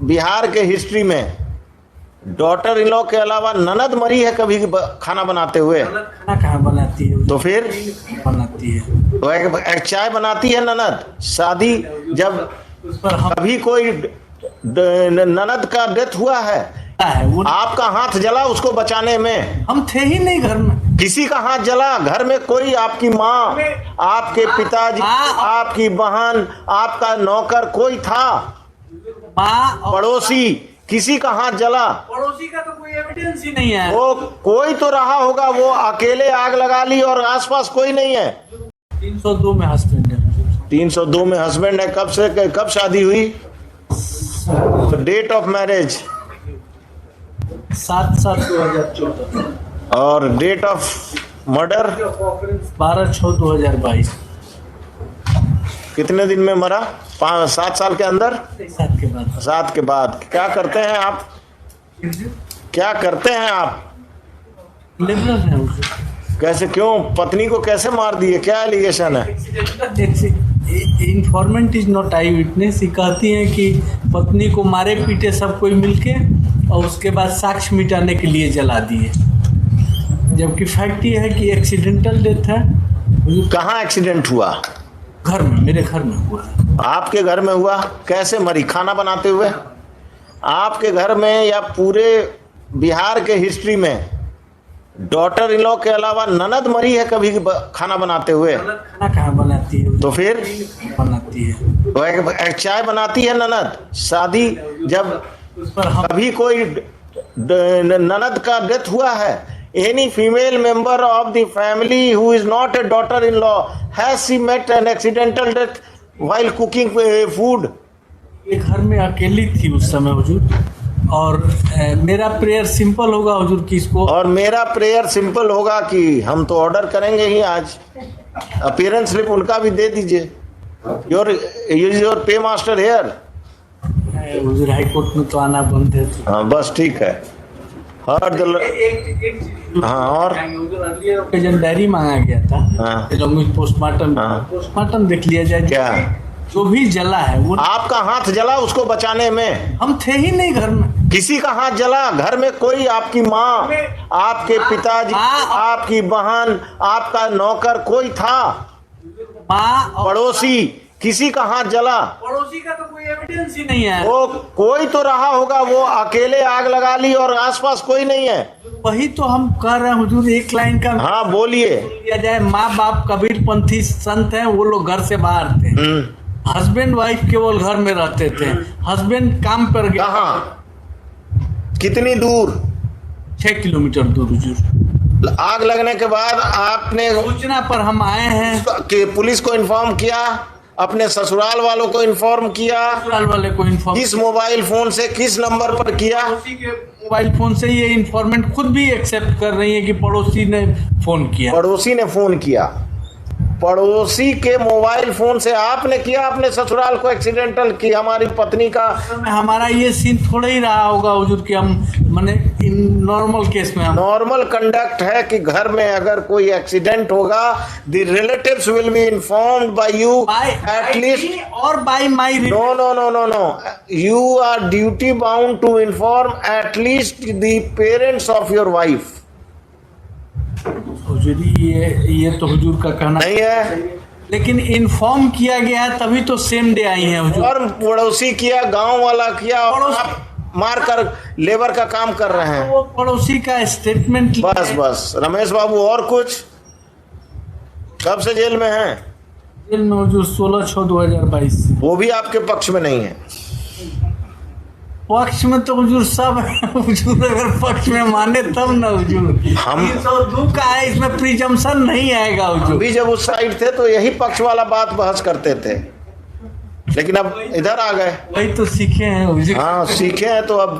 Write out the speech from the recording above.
बिहार के हिस्ट्री में daughter in law के अलावा ननद मरी है कभी खाना बनाते हुए? खाना कहाँ बनाती है? तो फिर बनाती है तो एक चाय बनाती है ननद। शादी जब उस पर हम कभी कोई ननद का डेथ हुआ है, वो आपका हाथ जला उसको बचाने में? हम थे ही नहीं घर में। किसी का हाथ जला? घर में कोई, आपकी माँ, आपके पिताजी, आपकी बहन, आपका नौकर कोई था? माँ और पड़ोसी, किसी का हाथ जला? पड़ोसी का तो कोई एविडेंस ही नहीं है। वो कोई तो रहा होगा, वो अकेले आग लगा ली और आसपास कोई नहीं है। 302 में हस्बैंड है। 302 में हस्बैंड है। कब शादी हुई? डेट ऑफ मैरिज 7/7/2014 और डेट ऑफ मर्डर 12/6/2022। कितने दिन में मरा? 7 साल के अंदर? 7 के बाद 7 के बाद। क्या करते हैं आप? क्या करते हैं आप? लिबरल है उसे। कैसे, क्यों? पत्नी को कैसे मार दिए? क्या एलिगेशन है? Informant is not I witness. ये कहती है कि पत्नी को मारे पीटे सब कोई मिलके और उसके बाद साक्ष्य मिटाने के लिए जला दिए, जबकि फैक्ट ये है कि एक्सीडेंटल डेथ है। कहाँ एक्सीडेंट हुआ? घर में, मेरे घर में हुआ है। आपके घर में हुआ? कैसे मरी? खाना बनाते हुए? आपके घर में या पूरे बिहार के हिस्ट्री में डॉटर इन लॉ के अलावा ननद मरी है कभी खाना बनाते हुए? खाना कहाँ बनाती है? तो फिर बनाती है तो एक चाय बनाती है ननद। शादी जब उस पर हम कभी कोई ननद का डेथ हुआ है, any female member of the family who is not a daughter-in-law, has she met an accidental death while cooking food? ये घर में अकेली थी उस समय हुजूर। और मेरा प्रेयर सिंपल होगा हुजूर कि इसको, और मेरा प्रेयर सिंपल होगा कि हम तो ऑर्डर करेंगे ही आज। अपीयरेंस स्लिप उनका भी दे दीजिए। Your pay master here. हुजूर हाई कोर्ट में तो आना बंद है। हाँ बस ठीक है। हर हाँ और ओकेजन डायरी मांगा गया था। हाँ। पोस्टमार्टम हाँ। पोस्टमार्टम देख लिया जाए। क्या? जो भी जला है वो आपका हाथ जला उसको बचाने में? हम थे ही नहीं घर में। किसी का हाथ जला? घर में कोई, आपकी माँ, आपके पिताजी, आपकी बहन, आपका नौकर कोई था? माँ और पड़ोसी, किसी का हाथ जला? पड़ोसी का तो कोई एविडेंस ही नहीं है। वो कोई तो रहा होगा, वो अकेले आग लगा ली और आसपास कोई नहीं है। वही तो हम कह रहे हैं हुजूर। एक लाइन का हाँ बोलिए। दिया जाए, माँ बाप कबीरपंथी संत हैं, वो लोग घर से बाहर थे। हस्बैंड वाइफ केवल घर में रहते थे। हस्बैंड काम पर गया। कहाँ? कितनी दूर? 6 किलोमीटर दूर हुजूर। आग लगने के बाद आपने सूचना पर हम आए हैं। कि पुलिस को इन्फॉर्म किया? अपने ससुराल वालों को इन्फॉर्म किया? ससुराल वाले को इन्फॉर्म, किस मोबाइल फोन से, किस नंबर पर किया? पड़ोसी के मोबाइल फोन से। ये इन्फॉर्मेंट खुद भी एक्सेप्ट कर रही है कि पड़ोसी ने फोन किया। पड़ोसी ने फोन किया? पड़ोसी के मोबाइल फोन से आपने किया अपने ससुराल को एक्सीडेंटल कि हमारी पत्नी का? हमारा ये सीन थोड़ा ही रहा होगा हुजूर कि हम माने इन नॉर्मल केस में हम नॉर्मल कंडक्ट है कि घर में अगर कोई एक्सीडेंट होगा, the relatives will be informed by you at least, और by my. No no no no no, you are duty bound to inform at least the parents of your wife. हुजूर ये तो हुजूर का कहना नहीं है? लेकिन इन्फॉर्म किया गया है तभी तो सेम डे आई है हुजूर। और पड़ोसी किया, गांव वाला किया, और आप मार कर लेबर का काम कर रहे हैं। वो पड़ोसी का स्टेटमेंट। बस बस रमेश बाबू, और कुछ? कब से जेल में हैं? जेल में हुजूर 16/6/2022 से। वो भी आपके पक्ष में नहीं है? पक्ष में तो हुजूर सब है हुजूर। अगर पक्ष में माने तब ना हुजूर। हम 302 का है, इसमें प्रिजम्पशन नहीं आएगा हुजूर। अभी जब उस साइड थे तो यही पक्ष वाला बात बहस करते थे, लेकिन अब इधर आ गए। वही तो सीखे हैं हुजूर। हाँ सीखे हैं तो अब